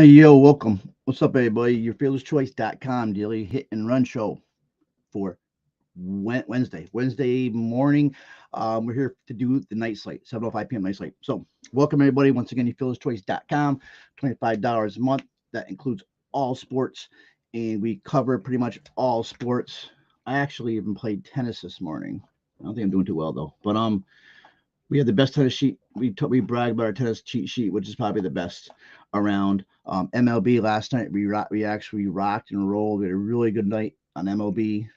Yo, welcome. What's up, everybody? Your fearlesschoice.com daily hit and run show for Wednesday morning. We're here to do the night slate, 7:05 p.m. night slate. So, welcome, everybody. Once again, your fearlesschoice.com, $25 a month. That includes all sports, and we cover pretty much all sports. I actually even played tennis this morning. I don't think I'm doing too well, though. But we had the best tennis sheet. We brag about our tennis cheat sheet, which is probably the best around. MLB last night we actually rocked and rolled. We had a really good night on MLB.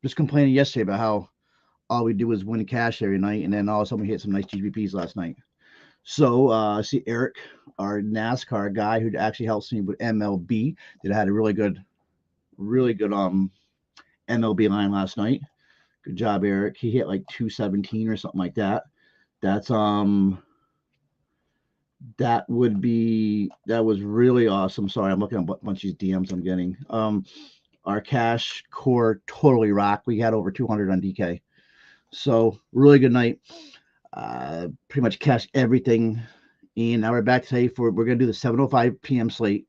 Just complaining yesterday about how all we do is win cash every night, and then all of a sudden we hit some nice GBPs last night. So I see Eric, our NASCAR guy who actually helps me with MLB, that had a really good MLB line last night. Good job, Eric. He hit like 217 or something like that. That's that was really awesome. Sorry, I'm looking at a bunch of these DMs I'm getting. Our cash core totally rocked. We had over 200 on DK. So really good night. Pretty much cashed everything. And now we're back today we're gonna do the 7:05 p.m. slate.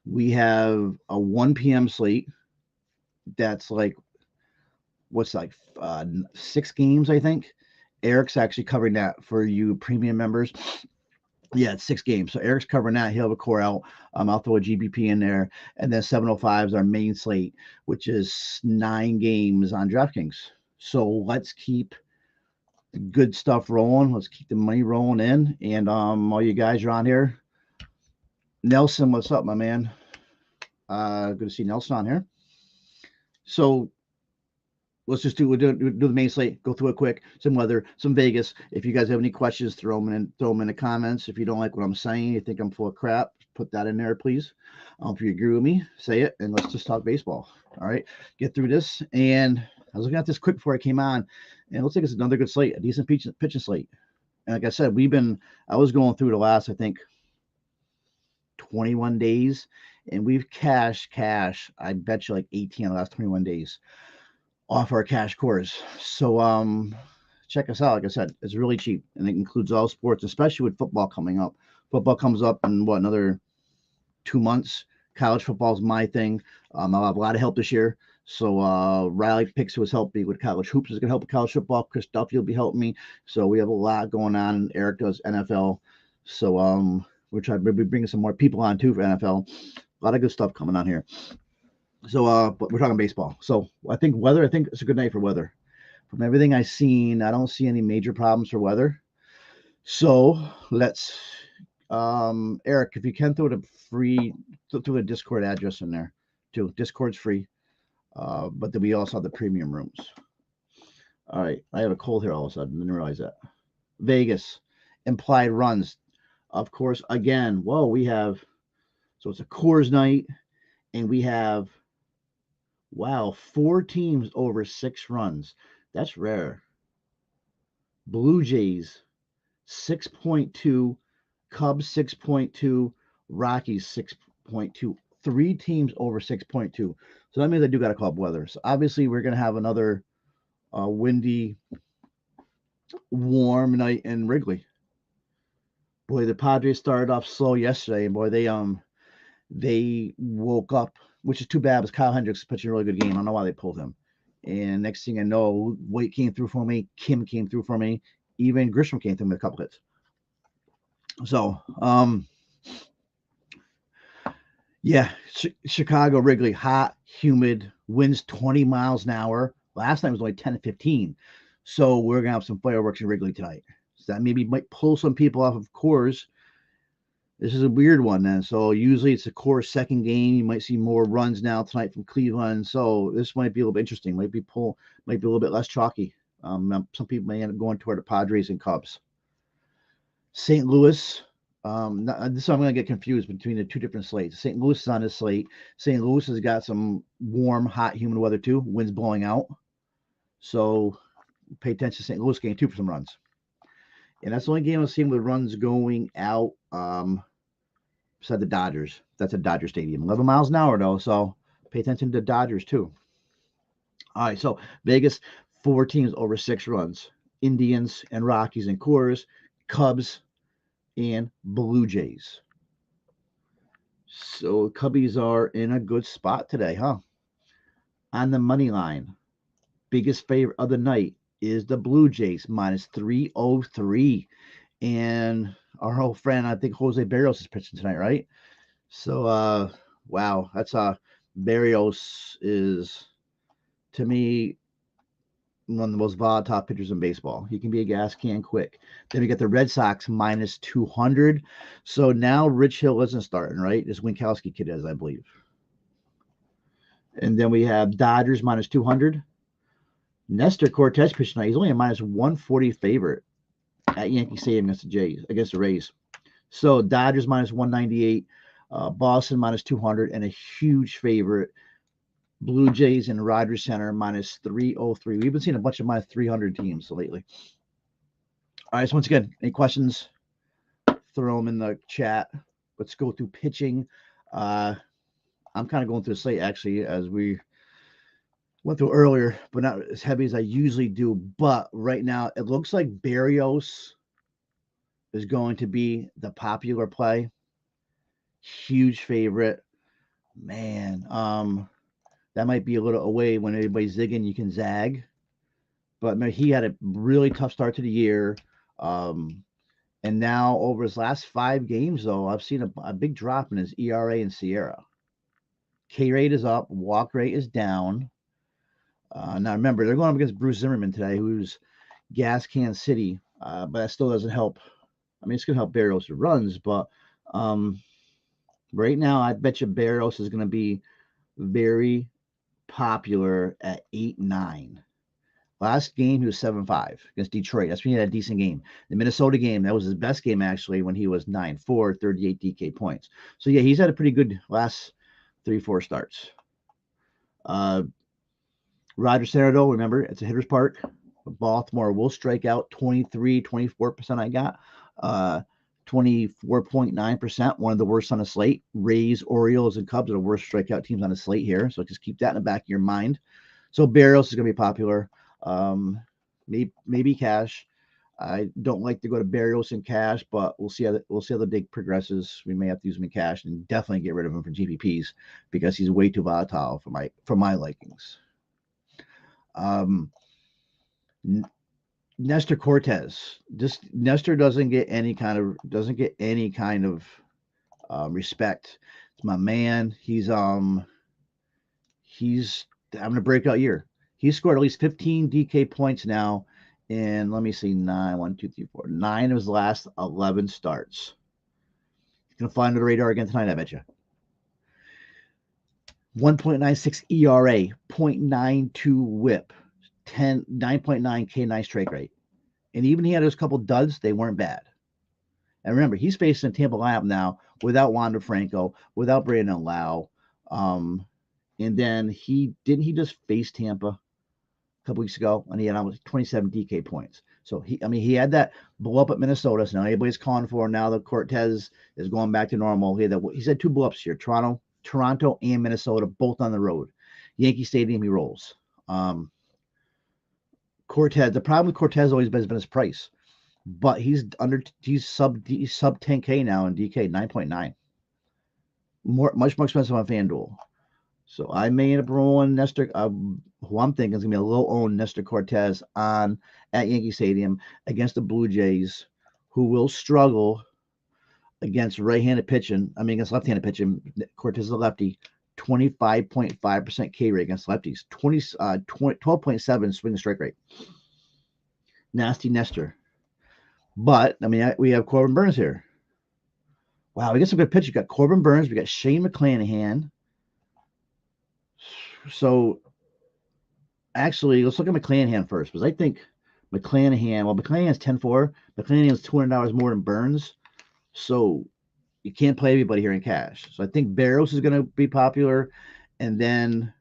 We have a 1 p.m. slate that's like what's like 6 games, I think. Eric's actually covering that for you premium members. Yeah, it's 6 games. So Eric's covering that. He'll have a core out. I'll throw a GBP in there. And then 7:05 is our main slate, which is 9 games on DraftKings. So let's keep the good stuff rolling. Let's keep the money rolling in. And all you guys are on here. Nelson, what's up, my man? Good to see Nelson on here. So let's just do the main slate. Go through it quick. Some weather, some Vegas. If you guys have any questions, throw them in the comments. If you don't like what I'm saying, you think I'm full of crap, put that in there, please. If you agree with me, say it, and let's just talk baseball. All right, get through this. And I was looking at this quick before I came on, and it looks like it's another good slate, a decent pitching slate. And like I said, I was going through the last, I think, 21 days, and we've cashed cash. I bet you like 18 of the last 21 days off our cash cores. So check us out. Like I said, it's really cheap, and it includes all sports, especially with football coming up. Football comes up in another 2 months. College football is my thing. I'll have a lot of help this year. So Riley Picks, who has helped me with college hoops, is going to help with college football. Chris Duffy will be helping me. So we have a lot going on. Eric does NFL. So we're trying to be bringing some more people on too for NFL. A lot of good stuff coming on here. So but we're talking baseball. So I think it's a good night for weather. From everything I've seen, I don't see any major problems for weather. So let's Eric, if you can throw the Discord address in there too. Discord's free. But then we also have the premium rooms. All right. I have a cold here all of a sudden. Didn't realize that. Vegas, implied runs. Of course, again, so it's a Coors night, and we have 4 teams over 6 runs. That's rare. Blue Jays 6.2, Cubs 6.2, Rockies 6.2. 3 teams over 6.2. So that means I do got to call up weather. So obviously we're going to have another windy, warm night in Wrigley. Boy, the Padres started off slow yesterday, and boy, they woke up, which is too bad because Kyle Hendricks is pitching a really good game. I don't know why they pulled him. And next thing I know, Waite came through for me, Kim came through for me, even Grisham came through with a couple hits. So, yeah, Chicago, Wrigley, hot, humid, winds 20 miles an hour. Last time it was only 10 to 15. So we're going to have some fireworks in Wrigley tonight. So that maybe might pull some people off of Coors. This is a weird one then. So usually it's a Coors second game. You might see more runs now tonight from Cleveland. So this might be a little bit interesting. Might be a little bit less chalky. Some people may end up going toward the Padres and Cubs. St. Louis. This I'm going to get confused between the 2 different slates. St. Louis is on this slate. St. Louis has got some warm, hot, humid weather too. Winds blowing out. So pay attention to St. Louis game too for some runs. And that's the only game I've seen with runs going out beside the Dodgers. That's a Dodger Stadium. 11 miles an hour though, so pay attention to the Dodgers too. All right, so Vegas, 4 teams over 6 runs. Indians and Rockies and Coors, Cubs and Blue Jays. So Cubbies are in a good spot today, huh? On the money line, biggest favorite of the night is the Blue Jays minus 303. And our old friend, I think Jose Barrios is pitching tonight, right? So wow, that's Barrios is, to me, one of the most volatile pitchers in baseball. He can be a gas can quick. Then we get the Red Sox minus 200. So now Rich Hill isn't starting, right? This Winkowski kid is, I believe. And then we have Dodgers minus 200. Nestor Cortez pitching tonight. He's only a minus 140 favorite at Yankee Stadium against the Rays. So Dodgers minus 198, Boston minus 200, and a huge favorite, Blue Jays in Rogers Center minus 303. We've been seeing a bunch of minus 300 teams lately. All right, so once again, any questions? Throw them in the chat. Let's go through pitching. I'm kind of going through the slate actually as we went through earlier, but not as heavy as I usually do. But right now, it looks like Barrios is going to be the popular play. Huge favorite. Man, that might be a little away when everybody's zigging. You can zag. But man, he had a really tough start to the year. And now over his last 5 games, though, I've seen a big drop in his ERA and Sierra. K rate is up. Walk rate is down. Now, remember, they're going up against Bruce Zimmerman today, who's gas can city. But that still doesn't help. I mean, it's going to help Barrios who runs. But right now, I bet you Barrios is going to be very popular at 8-9. Last game, he was 7-5 against Detroit. That's when he had a decent game. The Minnesota game, that was his best game, actually, when he was 9-4, 38 DK points. So, yeah, he's had a pretty good last 3-4 starts. Rogers Center, though, remember, it's a hitter's park. Baltimore will strike out 24% I got. 24.9%, one of the worst on the slate. Rays, Orioles, and Cubs are the worst strikeout teams on the slate here. So just keep that in the back of your mind. So Barrios is going to be popular. Maybe cash. I don't like to go to Barrios in cash, but we'll see how the day progresses. We may have to use him in cash and definitely get rid of him for GPPs because he's way too volatile for my likings. Nestor Cortez. Nestor doesn't get any kind of respect. It's my man. He's having a breakout year. He's scored at least 15 DK points now in, let me see, 9 of his last 11 starts. He's gonna fly under the radar again tonight, I bet you. 1.96 ERA, 0.92 WHIP, 9.9 K9 strike rate. And even he had those couple duds, they weren't bad. And remember, he's facing a Tampa lineup now without Wander Franco, without Brandon Lau. And then he just face Tampa a couple weeks ago, and he had almost 27 DK points. So he had that blow up at Minnesota. So now everybody's calling for him. Now the Cortez is going back to normal. He's had 2 blow ups here. Toronto and Minnesota, both on the road. Yankee Stadium, he rolls. Cortez, the problem with Cortez always has been his price, but he's sub 10K now in DK, 9.9. Much more expensive on FanDuel. So I may end up rolling Nestor, who I'm thinking is going to be a low-owned Nestor Cortez at Yankee Stadium against the Blue Jays, who will struggle against left-handed pitching. Cortez is a lefty, 25.5% K rate against lefties, 12.7 swing strike rate. Nasty Nestor. But, we have Corbin Burns here. Wow, we got some good pitchers. We got Corbin Burns. We got Shane McClanahan. So, actually, let's look at McClanahan first, because I think McClanahan's 10-4. McClanahan's $200 more than Burns. So, you can't play everybody here in cash. So, I think Barrios is going to be popular. And then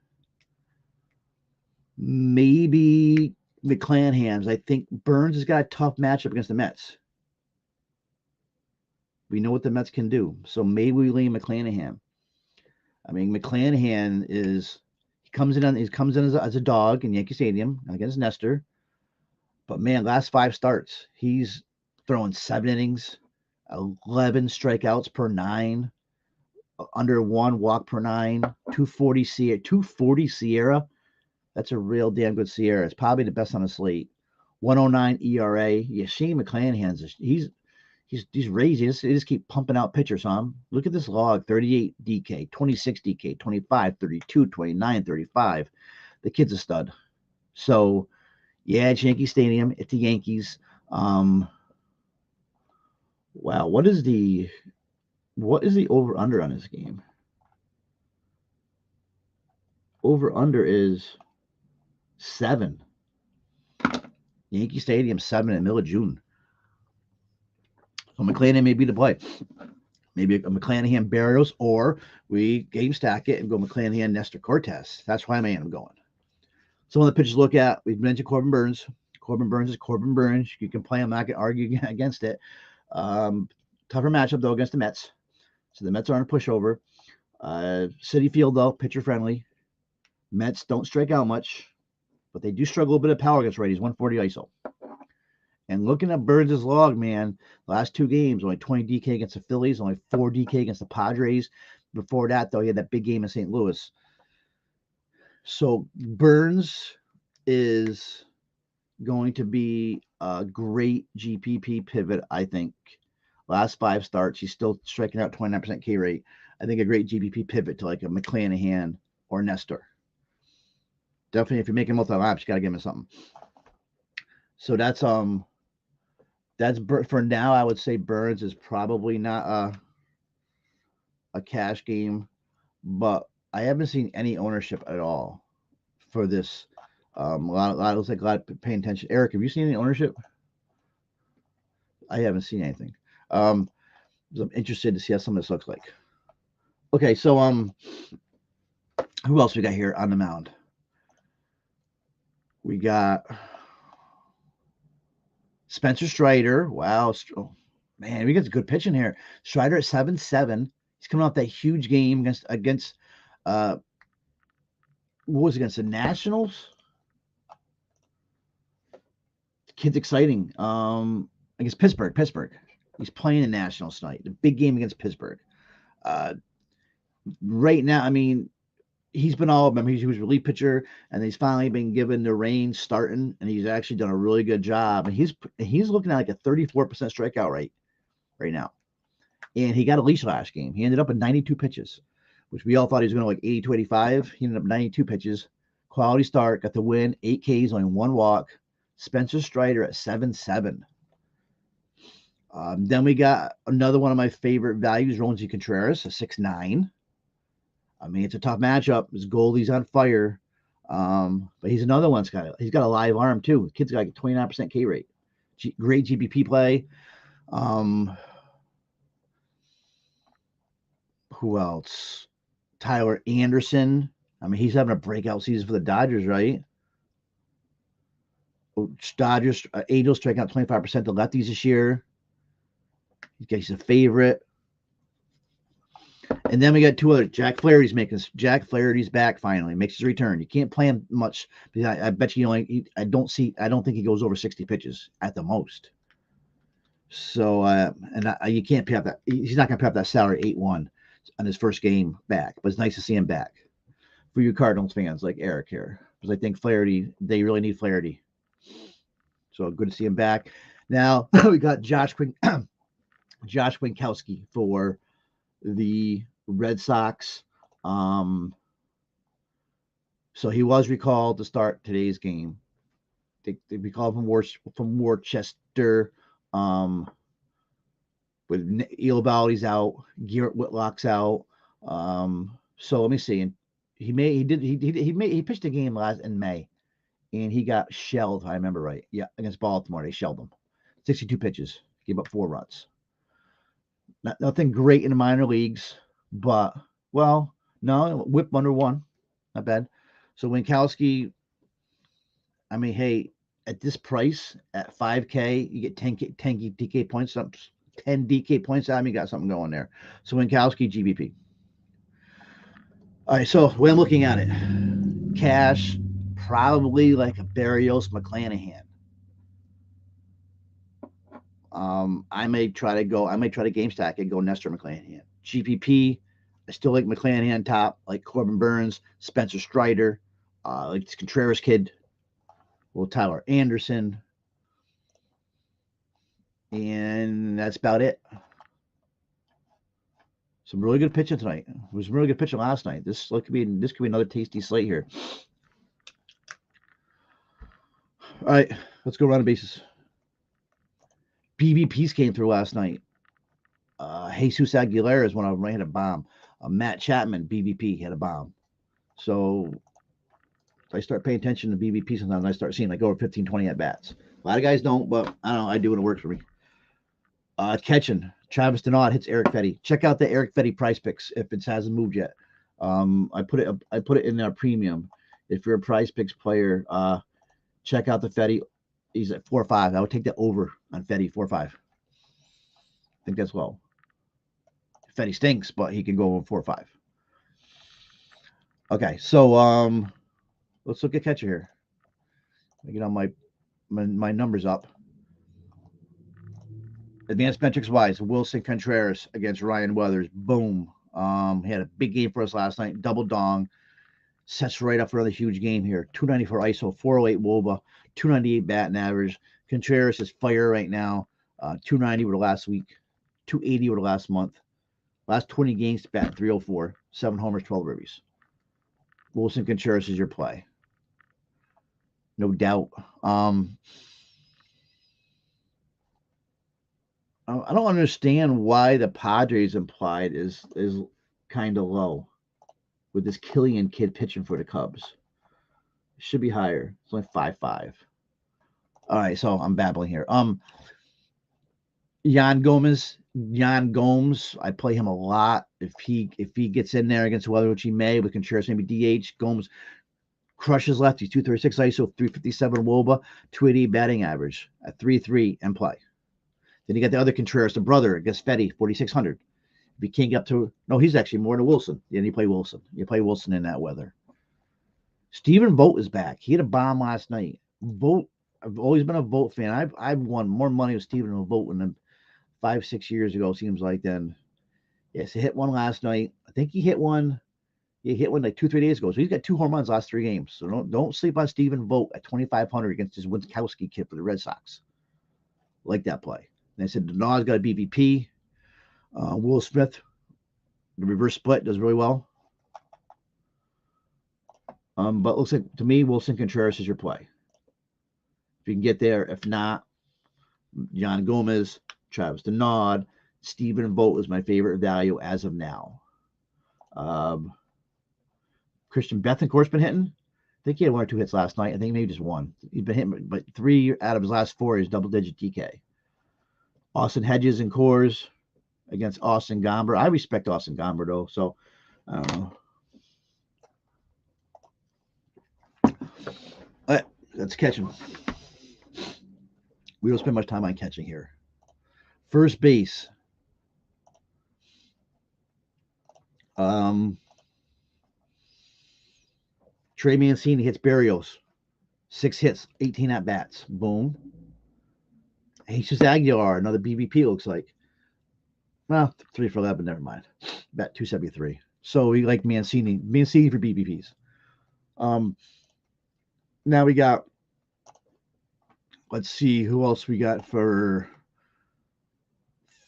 maybe McClanahan's. I think Burns has got a tough matchup against the Mets. We know what the Mets can do. So, maybe we lean McClanahan. McClanahan comes in as a dog in Yankee Stadium against Nestor. But man, last 5 starts, he's throwing 7 innings, 11 strikeouts per 9. under 1 walk per 9, 240 Sierra. That's a real damn good Sierra. It's probably the best on the slate. 109 ERA. Yeah, Shane McClanahan's he's raised. He just keep pumping out pitchers, huh? Look at this log: 38 DK, 26 DK, 25, 32, 29, 35. The kid's a stud. So yeah, it's Yankee Stadium. It's the Yankees. Wow, what is the over under on this game? Over under is 7. Yankee Stadium 7 in the middle of June. So McClanahan may be the play. Maybe a McClanahan Barrios, or we game stack it and go McClanahan Nestor Cortez. That's why I am going. Some of the pitches to look at, we've mentioned Corbin Burns. Corbin Burns is Corbin Burns. You can play him. I can argue against it. Tougher matchup, though, against the Mets. So the Mets aren't a pushover. Citi Field, though, pitcher friendly. Mets don't strike out much, but they do struggle a bit of power against righties, 140 ISO. And looking at Burns' log, man, last 2 games, only 20 DK against the Phillies, only 4 DK against the Padres. Before that, though, he had that big game in St. Louis. So Burns is going to be a great GPP pivot, I think. Last 5 starts, he's still striking out 29% K rate. I think a great GPP pivot to like a McClanahan or Nestor. Definitely, if you're making multi-laps, you got to give him something. So that's for now. I would say Burns is probably not a cash game, but I haven't seen any ownership at all for this. Looks like a lot of paying attention. Eric, have you seen any ownership? I haven't seen anything. I'm interested to see how some of this looks like. Okay, so who else we got here on the mound? We got Spencer Strider. Wow, man, we got a good pitch in here. Strider at 7-7. He's coming off that huge game against what was it, against the Nationals? The kid's exciting. Against Pittsburgh. He's playing the Nationals tonight. The big game against Pittsburgh. Right now, I mean, he's been he was relief pitcher, and he's finally been given the reins starting, and he's actually done a really good job. And he's looking at like a 34% strikeout rate right now. And he got a leash last game. He ended up with 92 pitches, which we all thought he was going to like 82, 85. He ended up 92 pitches. Quality start, got the win, 8 Ks, only 1 walk. Spencer Strider at 7-7. Then we got another one of my favorite values, Roland Contreras, a 6-9. I mean, it's a tough matchup. His Goldie's on fire. But he's another one. He's got a live arm, too. The kid's got like a 29% K rate. Great GPP play. Who else? Tyler Anderson. I mean, he's having a breakout season for the Dodgers, right? Angels striking out 25% to lefties this year. He's a favorite. And then we got 2 other. Jack Flaherty's back finally. Makes his return. You can't play him much. I bet you I don't think he goes over 60 pitches at the most. So you can't pay up that. He's not going to pay up that salary 8-1 on his first game back. But it's nice to see him back. For you Cardinals fans like Eric here, because I think they really need Flaherty. So good to see him back. Now we got Josh Winkowski for the Red Sox. So he was recalled to start today's game. They recalled from Worcester. With Eovaldi's out, Garrett Whitlock's out. So let me see. And he pitched a game in May, and he got shelled. I remember right. Yeah, against Baltimore, they shelled him. 62 pitches, gave up 4 runs. Nothing great in the minor leagues, but whip under 1, not bad. So Winkowski, I mean, hey, at this price at 5K, you get 10 DK points up, 10 DK points out. You got something going there. So Winkowski, GBP. All right, so when I'm looking at it, cash, probably like a Barrios McClanahan. I may try to game stack and go Nestor McClanahan. GPP, I still like McClanahan top, like Corbin Burns, Spencer Strider, like this Contreras kid, little Tyler Anderson, and that's about it. Some really good pitching tonight. It was really good pitching last night. This could be another tasty slate here. All right, let's go around the bases. BVPs came through last night. Jesus Aguilera is one of them. Right, had a bomb. Matt Chapman, BVP, had a bomb. So if I start paying attention to BVP sometimes, I start seeing like over 15, 20 at bats. A lot of guys don't, but I don't know. I do when it works for me. Catching. Travis Denaud hits Eric Fetty. Check out the Eric Fetty PrizePicks if it hasn't moved yet. I put it in our premium. If you're a PrizePicks player, check out the Fetty. He's at 4-5. I would take that over on Fetty 4-5. I think that's low. Fetty stinks, but he can go over 4-5. Okay, so let's look at catcher here. I get on my numbers up. Advanced metrics wise, Wilson Contreras against Ryan Weathers. Boom. He had a big game for us last night. Double dong. Sets right up for another huge game here. 294 ISO, 408 WOBA, 298 batting average. Contreras is fire right now. 290 over the last week, 280 over the last month. Last 20 games, bat 304, 7 homers, 12 ribbies. Wilson Contreras is your play. No doubt. I don't understand why the Padres implied is kind of low with this Killian kid pitching for the Cubs. It should be higher. It's only 5-5. All right, so I'm babbling here. Yan Gomes, I play him a lot. If he gets in there against Weather, which he may, with Contreras maybe DH, Gomes crushes lefties, 236 ISO, 357 WOBA, 280 batting average at 3-3 and play. Then you got the other Contreras, the brother against Fetty, 4,600. If you can't get up to, no, he's actually more than Wilson. Then you play Wilson. You play Wilson in that weather. Stephen Vogt is back. He had a bomb last night. Vogt, I've always been a Vogt fan. I've won more money with Stephen Vogt than 5-6 years ago, seems like then. Yes, he hit one last night. I think he hit one. He hit one like 2-3 days ago. So he's got 2 home runs last 3 games. So don't sleep on Stephen Vogt at 2,500 against his Winkowski kid for the Red Sox. Like that play. And I said Denaud's got a BVP. Will Smith, the reverse split, does really well. But looks like to me, Wilson Contreras is your play. If you can get there, if not, Yan Gomes, Travis Denaud, Stephen Vogt is my favorite value as of now. Christian Bethencourt's been hitting. I think he had 1 or 2 hits last night. I think maybe just 1. He's been hitting, but 3 out of his last 4 is double-digit DK. Austin Hedges and Coors against Austin Gomber. I respect Austin Gomber, though, so I don't know. All right, that's catching. We don't spend much time on catching here. First base. Trey Mancini hits Berrios. 6 hits, 18 at-bats. Boom. Jesus Aguilar, another BVP, looks like. Well, 3 for 11, never mind. Bat 273. So we like Mancini. Mancini for BVPs. Now we got, let's see who else we got for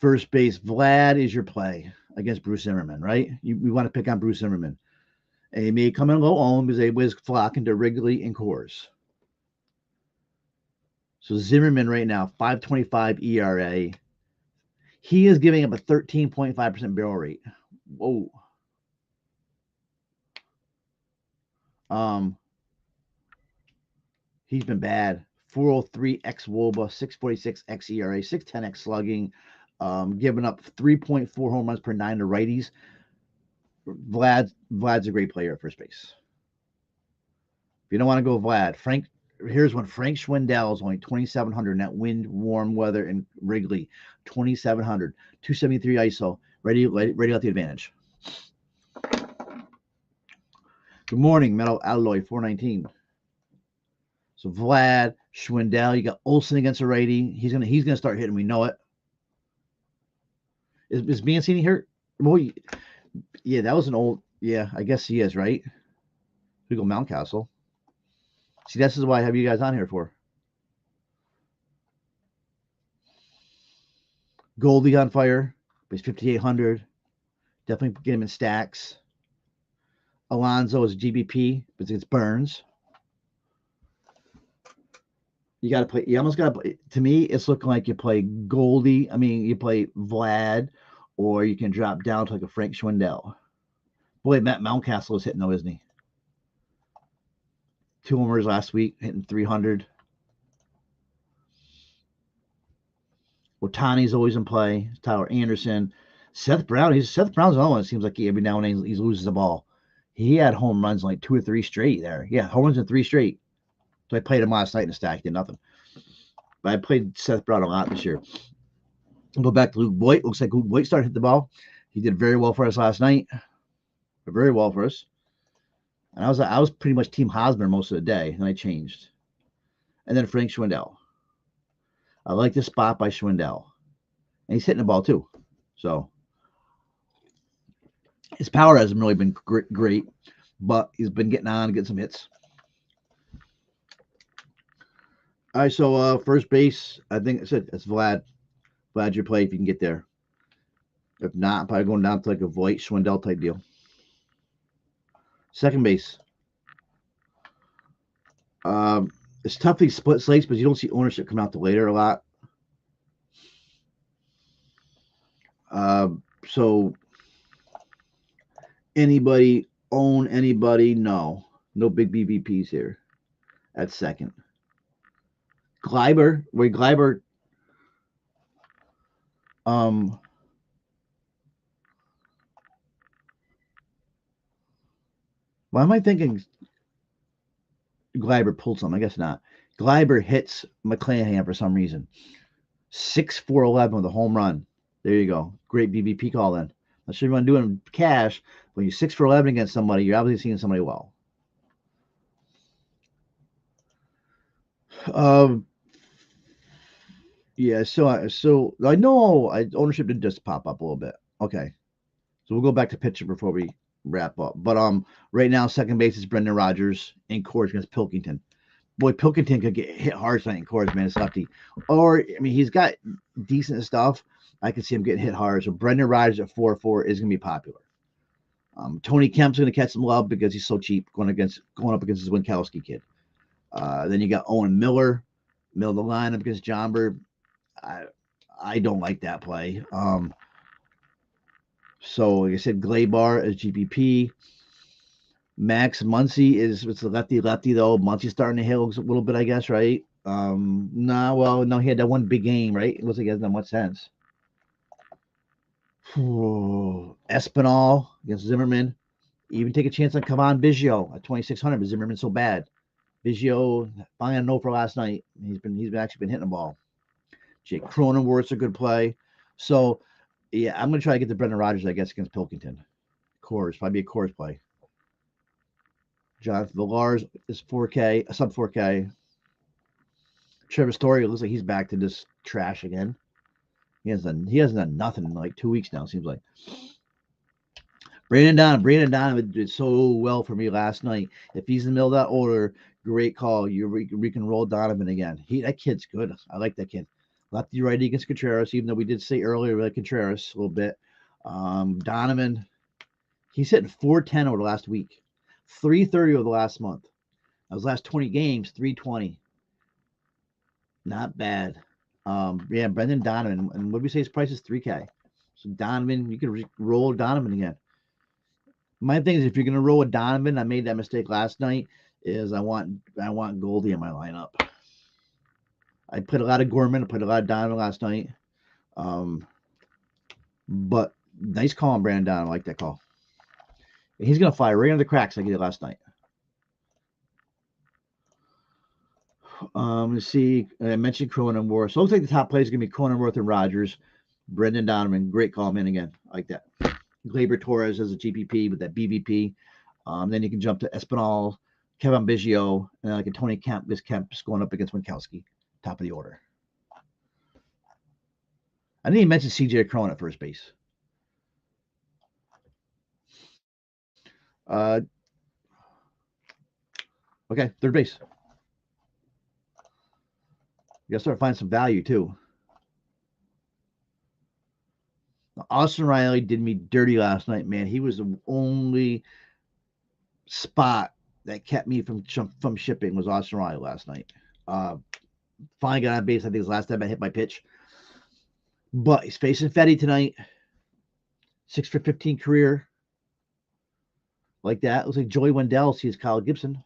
first base. Vlad is your play against Bruce Zimmerman, right? We want to pick on Bruce Zimmerman. And he may come in low owned because they was flocking to Wrigley and Coors. So Zimmerman right now, 5.25 ERA. He is giving up a 13.5% barrel rate. Whoa. He's been bad. 403 x WOBA, 646 x ERA, 610 x slugging, giving up 3.4 home runs per 9 to righties. Vlad's a great player at first base. If you don't want to go Vlad, here's one. Frank Schwindel is only 2,700 in that wind, warm weather in Wrigley. 2,700, 273 ISO. Ready out the advantage. Good morning, Metal Alloy 419. So Vlad, Schwindel, you got Olsen against a righty. He's gonna start hitting. We know it. Is Mancini hurt? Boy, Yeah, that was an old. Yeah, I guess he is, right? We go Mountcastle. See, this is why I have you guys on here for. Goldie on fire. He's 5,800. Definitely get him in stacks. Alonzo is GBP, but it's Burns. You got to play. You almost got to play. To me, it's looking like you play Goldie. I mean, you play Vlad, or you can drop down to like a Frank Schwindel. Boy, Matt Mountcastle is hitting though, isn't he? 2 homers last week, hitting 300. Otani's always in play. Tyler Anderson. Seth Brown's another one. It seems like every now and then he loses the ball. He had home runs like 2 or 3 straight there. Yeah, home runs in 3 straight. So I played him last night in a stack, did nothing. But I played Seth Brown a lot this year. I'll go back to Luke Voigt. Looks like Luke Voigt started to hit the ball. He did very well for us last night. Very well for us. And I was pretty much Team Hosmer most of the day. And I changed. And then Frank Schwindel. I like this spot by Schwindel. And he's hitting the ball too. So his power hasn't really been great, but he's been getting on, getting some hits. All right, so first base, I think it's Vlad. Vlad, your play if you can get there. If not, I'm probably going down to like a Voigt Schwindel type deal. Second base. It's tough these split slates, but you don't see ownership come out to later a lot. So anybody own anybody? No big BVPs here at second. Gleiber, why am I thinking Gleiber pulled some? I guess not. Gleiber hits McClanahan for some reason. 6-4-11 with a home run. There you go. Great BVP call then. Not sure you want to do it in cash. When you're 6-for-11 against somebody, you're obviously seeing somebody well. Yeah, so I know ownership did just pop up a little bit. Okay. So we'll go back to pitcher before we wrap up. But right now, second base is Brendan Rodgers in Coors against Pilkington. Boy, Pilkington could get hit hard tonight in Coors, man. It's lefty. Or, I mean, he's got decent stuff. I can see him getting hit hard. So Brendan Rodgers at 4-4 is going to be popular. Tony Kemp's going to catch some love because he's so cheap going up against his Winkowski kid. Then you got Owen Miller, middle of the lineup against Jomberg. I don't like that play. So like I said, Glaybar is GPP. Max Muncy it's a lefty though. Muncy's starting to hit a little bit, I guess, right? No, he had that one big game, right? It looks like he hasn't done much sense. Espinal against Zimmerman. Even take a chance on Kavan Biggio at 2,600, but Zimmerman's so bad. Biggio, finally had a no for last night. He's actually been hitting the ball. Jake Cronenworth's a good play. So, yeah, I'm going to try to get the Brendan Rodgers, I guess, against Pilkington. Coors, probably a Coors play. Jonathan Villars is 4K, sub 4K. Trevor Story, it looks like he's back to just trash again. He hasn't done nothing in like 2 weeks now, it seems like. Brandon Donovan did so well for me last night. If he's in the middle of that order, great call. We can roll Donovan again. That kid's good. I like that kid. Lefty righty against Contreras, even though we did say earlier we like Contreras a little bit. Donovan, he's hitting 410 over the last week, 330 over the last month. Those last 20 games, 320. Not bad. Yeah, Brendan Donovan. And what did we say his price is? 3K. So Donovan, you can roll Donovan again. My thing is, if you're going to roll with Donovan, I made that mistake last night, is I want Goldie in my lineup. I put a lot of Gorman. I put a lot of Donovan last night. But nice call on Brandon Donovan. I like that call. And he's going to fly right under the cracks like he did last night. Let's see. I mentioned Cronenworth. So it looks like the top play is going to be Cronenworth and Rodgers. Brendan Donovan. Great call, man, again. I like that. Gleyber Torres as a GPP with that BVP. Then you can jump to Espinal, Kevin Biggio, and like a Tony Kemp. This Kemp's going up against Winkowski, top of the order. I didn't even mention CJ Cron at first base. Okay, third base. You gotta start finding some value too. Austin Riley did me dirty last night, man. He was the only spot that kept me from shipping was Austin Riley last night. Finally got on base. I think it's the last time I hit my pitch. But he's facing Fetty tonight. 6 for 15 career. Like that. Looks like Joey Wendell sees Kyle Gibson.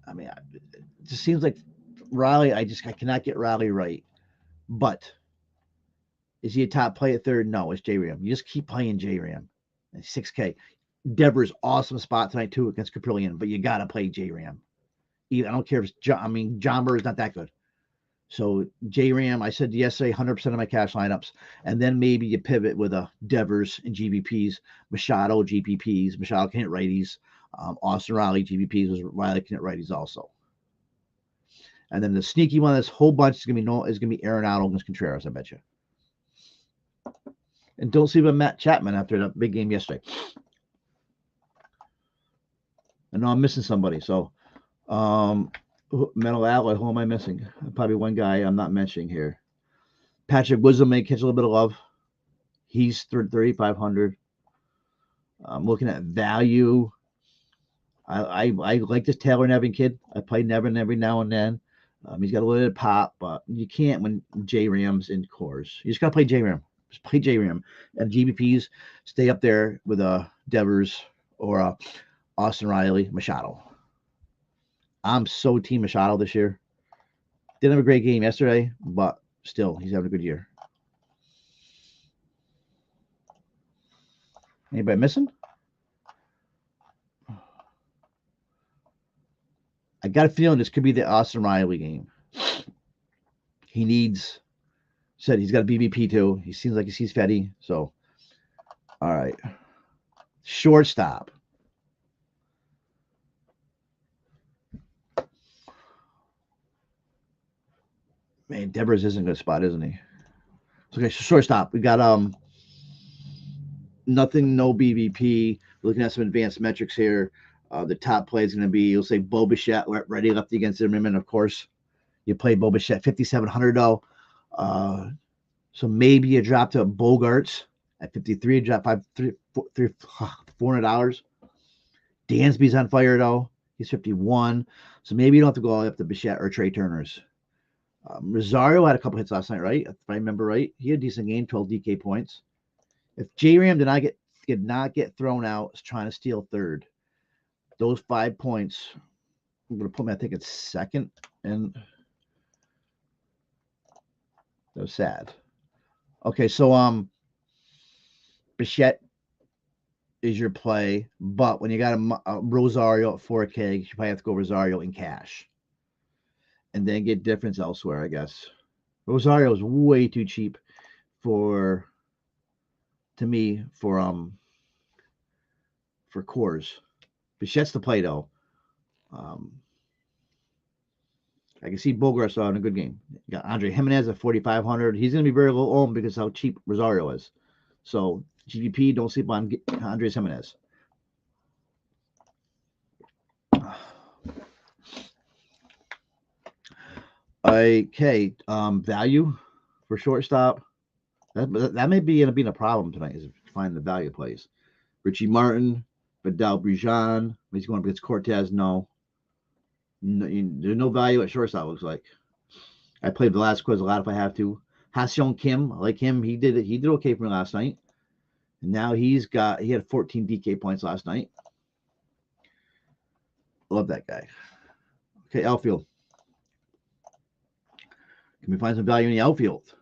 I mean, it just seems like Riley, I cannot get Riley right. But is he a top play at third? No, it's J-Ram. You just keep playing J-Ram. 6K. Devers, awesome spot tonight, too, against Caprillion, but you got to play J-Ram. I don't care if it's John Burr is not that good. So J-Ram, I said yesterday, 100% of my cash lineups. And then maybe you pivot with a Devers and GBPs, Machado, GPPs. Machado can hit righties. Austin Riley, GBPs, was Riley can hit righties also. And then the sneaky one, this whole bunch is gonna be Arenado against Contreras, I bet you. And don't sleep on Matt Chapman after the big game yesterday. I know I'm missing somebody. So, Metal Alloy, who am I missing? Probably one guy I'm not mentioning here. Patrick Wisdom may catch a little bit of love. He's 3,500. I'm looking at value. I like this Taylor Nevin kid. I play Nevin every now and then. He's got a little bit of pop, but you can't when J-Ram's in cores. You just got to play J-Ram. Just play J-Ram. And GBPs, stay up there with Devers or Austin Riley, Machado. I'm so team Machado this year. Didn't have a great game yesterday, but still, he's having a good year. Anybody missing? I got a feeling this could be the Austin Riley game. He said he's got a BBP too. He seems like he sees Fetty. So, all right. Shortstop. Man, Devers isn't a good spot, isn't he? Okay, shortstop. We got nothing, no BVP. We're looking at some advanced metrics here. The top play is going to be, you'll say Bo Bichette, ready lefty against Zimmerman, of course. You play Bo Bichette, 5,700 though. So maybe you drop to Bogarts at 53, you drop $400. Dansby's on fire though. He's 51. So maybe you don't have to go all the way up to Bichette or Trey Turner's. Rosario had a couple hits last night, right? If I remember right. He had a decent game, 12 DK points. If J-Ram did not get thrown out trying to steal third, those 5 points, I'm going to put me, I think it's second. And that was sad. Okay, so Bichette is your play, but when you got a Rosario at 4K, you probably have to go Rosario in cash. And then get difference elsewhere, I guess. Rosario is way too cheap for cores. Bichette's the play though. I can see Bogarts on a good game. You got Andre Jimenez at 4,500. He's going to be very low owned because how cheap Rosario is. So GVP, don't sleep on Andre Jimenez. Okay, value for shortstop. That may be a problem tonight, is finding the value plays. Richie Martin, Vidal Brijan. He's going up against Cortez. No, there's no value at shortstop, looks like. I played Velasquez a lot if I have to. Ha-Seong Kim, I like him. He did okay for me last night. And now he had 14 DK points last night. Love that guy. Okay, outfield. Can we find some value in the outfield?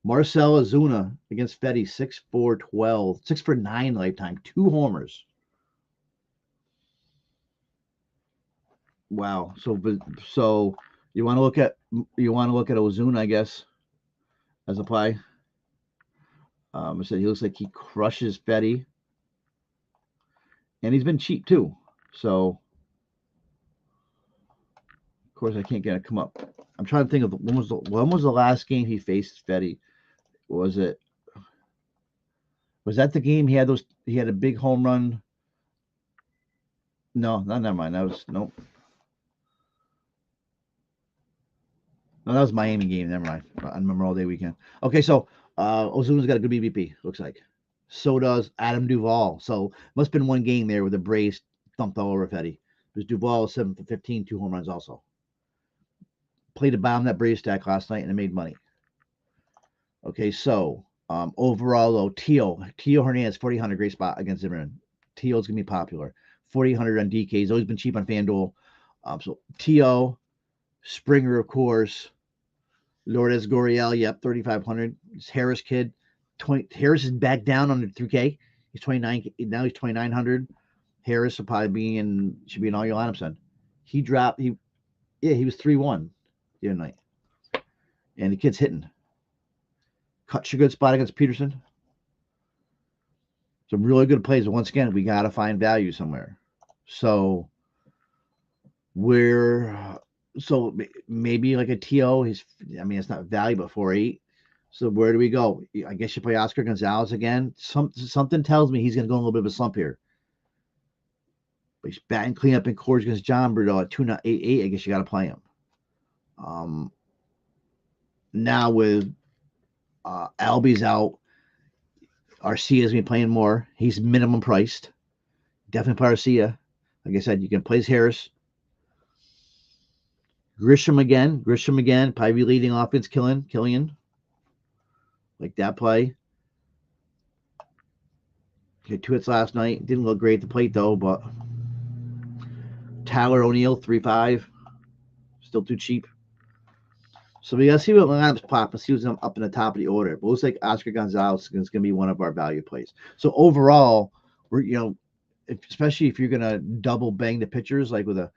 Marcell Ozuna against Fetty, 6-4-12, 6-for-9 lifetime, 2 homers. Wow. So you want to look at Ozuna, I guess, as a play. I said he looks like he crushes Fetty, and he's been cheap too. So of course I can't get it come up. I'm trying to think of when was the last game he faced Fetty? Was that the game he had a big home run No, never mind. That was nope. No, that was Miami game. Never mind. On Memorial Day weekend. Okay, so Ozuna's got a good BVP. Looks like. So does Adam Duvall. So must have been one game there where the Braves thumped all over Fetty. Because Duvall was 7 for 15, 2 home runs also. Played a bomb that Braves stack last night and it made money. Okay, so overall though, Teo Hernandez 4,800, great spot against Zimmerman. Teo's gonna be popular. 4,800 on DK. He's always been cheap on FanDuel. So Teo, Springer of course, Lourdes Gurriel, yep, 3,500. It's Harris kid. Harris is back down on the 3K. He's 29. Now he's 2,900. Harris will probably should be in all your lineups then. He dropped. He was 3-1 the other night, and the kid's hitting. Cut your good spot against Peterson. Some really good plays, but once again, we gotta find value somewhere. So maybe like a TO. It's not value, but 4.8. So where do we go? I guess you play Oscar Gonzalez again. Something tells me he's going to go in a little bit of a slump here. But he's batting clean up in Coors against John Brudeau at 2.88. I guess you got to play him. Now with Albie's out, Arcia's going to be playing more. He's minimum priced. Definitely play Arcia. Like I said, you can play Harris. Grisham again. Probably leading offense, Killian. Like that play. Hit 2 hits last night. Didn't look great at the plate though, but Tyler O'Neill, 3.5. Still too cheap. So we gotta see what lineups pop and see who's up in the top of the order. But it looks like Oscar Gonzalez is gonna be one of our value plays. So overall, we're especially if you're gonna double bang the pitchers like with a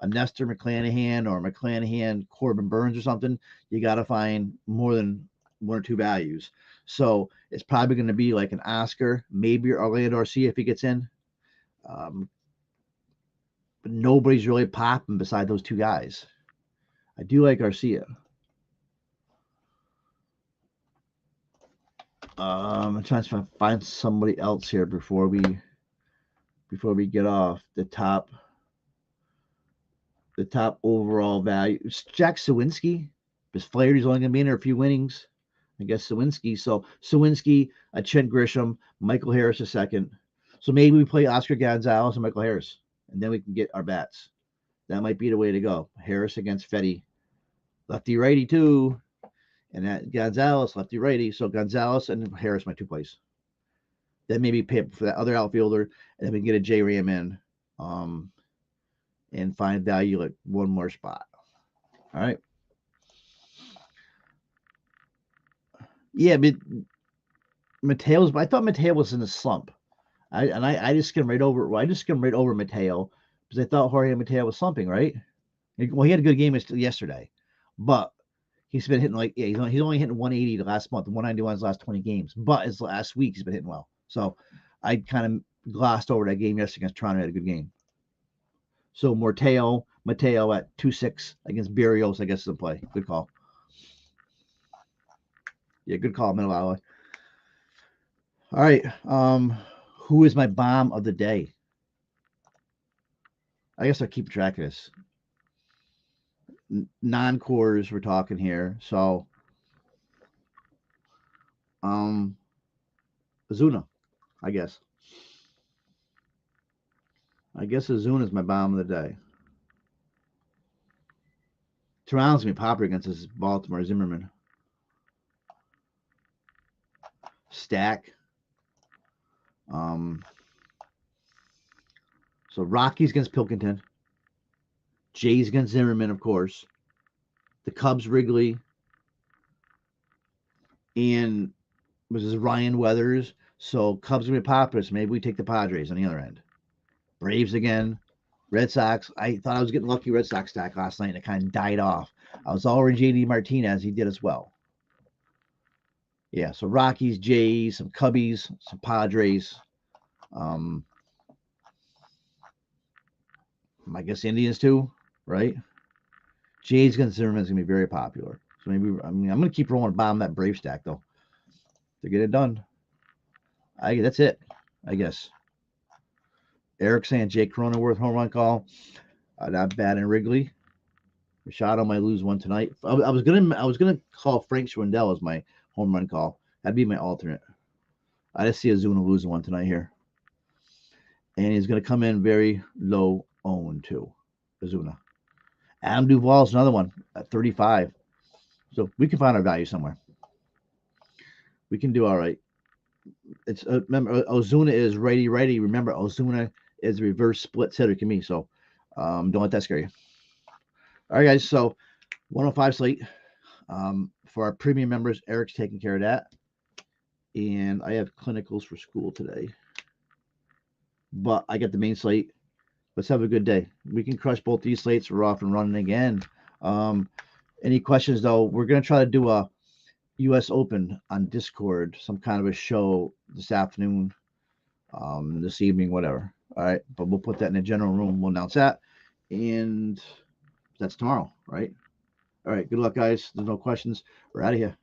Nestor McClanahan or McClanahan Corbin Burns or something, you gotta find more than 1 or 2 values. So it's probably going to be like an Oscar, maybe Orlando Arcia if he gets in. But nobody's really popping beside those 2 guys. I do like Arcia. I'm trying to find somebody else here before we get off the top overall value. It's Jack Sawinski. Because Flaherty's only going to be in there a few innings. I guess Sawinski. So Sawinski, Trent Grisham, Michael Harris a second. So maybe we play Oscar Gonzalez and Michael Harris, and then we can get our bats. That might be the way to go. Harris against Fetty. Lefty righty too. And that Gonzalez, lefty righty. So Gonzalez and Harris, my 2 plays. Then maybe pay up for that other outfielder, and then we can get a J Ram in. And find value like 1 more spot. All right. Yeah, but I thought Mateo was in a slump. I just skimmed right over. I just skimmed right over Mateo because I thought Jorge Mateo was slumping, right? Well, he had a good game yesterday, but he's been hitting he's only hitting 180 the last month, 191 his last 20 games. But his last week he's been hitting well. So I kind of glossed over that game yesterday against Toronto. Had a good game. So Mateo at 2.6 against Berrios, I guess is a play. Good call. Yeah, good call, middle alley. All right. Who is my bomb of the day? I guess I'll keep track of this. Non-cores we're talking here. So Azuna, I guess. Azuna is my bomb of the day. Toronto's gonna be popular against this Baltimore Zimmerman. Stack. So Rockies against Pilkington. Jays against Zimmerman, of course. The Cubs, Wrigley. And this is Ryan Weathers. So Cubs going to be popular. So maybe we take the Padres on the other end. Braves again. Red Sox. I thought I was getting lucky Red Sox stack last night and it kind of died off. I was already JD Martinez. He did as well. Yeah, so Rockies, Jays, some Cubbies, some Padres. I guess Indians too, right? Jays against Zimmerman is going to be very popular. So maybe, I'm going to keep rolling bottom that Brave stack, though, to get it done. That's it, I guess. Eric saying Jake Cronenworth home run call. Not bad in Wrigley. Machado might lose one tonight. I was gonna call Frank Schwindel as my home run call. That'd be my alternate. I just see Ozuna losing one tonight here, and he's gonna come in very low owned too. Ozuna. Adam Duvall's another one at 35. So we can find our value somewhere. We can do all right. It's remember Ozuna is righty. Remember Ozuna is a reverse split hitter to me. So don't let that scare you. All right, guys. So 105 slate. For our premium members, Eric's taking care of that. And I have clinicals for school today. But I got the main slate. Let's have a good day. We can crush both these slates. We're off and running again. Any questions, though? We're going to try to do a U.S. Open on Discord, some kind of a show this afternoon, this evening, whatever. All right. But we'll put that in the general room. We'll announce that. And that's tomorrow, right? All right. Good luck, guys. There's no questions. We're out of here.